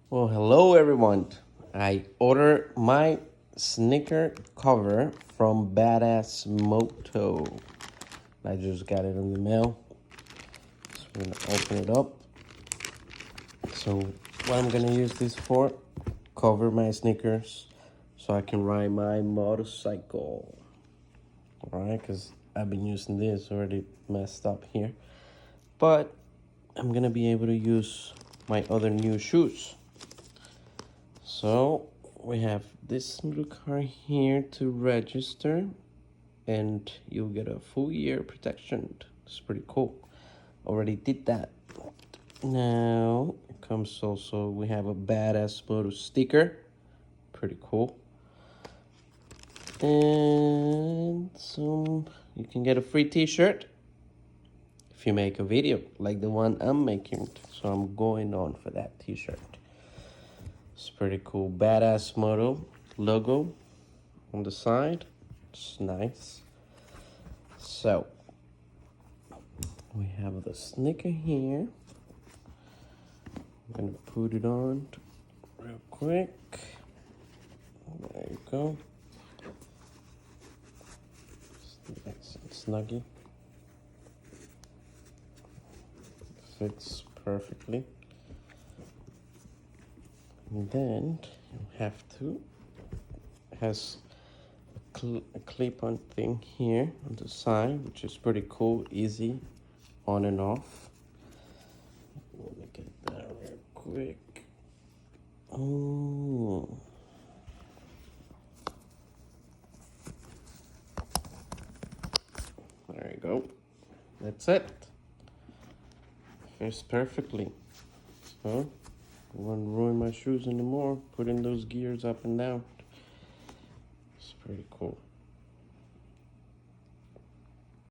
Well, hello everyone. I ordered my sneaker cover from Badass Moto. I just got it in the mail. So I'm gonna open it up. So what I'm gonna use this for, cover my sneakers so I can ride my motorcycle. Alright, because I've been using this already messed up here. But I'm gonna be able to use my other new shoes. So we have this little card here to register, and you'll get a full year protection. It's pretty cool. Already did that. Now it comes also, we have a Badass Moto sticker. Pretty cool. And some, you can get a free t-shirt if you make a video like the one I'm making. So I'm going on for that t-shirt. It's pretty cool. Badass Moto logo on the side. It's nice. So we have the sneaker here. I'm gonna put it on real quick. There you go. Nice and snuggy. Fits perfectly. And then you have to, has a clip-on thing here on the side, which is pretty cool, easy on and off. Let me get that real quick. Oh, there you go. That's it. Fits perfectly. So I won't ruin my shoes anymore. Putting those gears up and down. It's pretty cool.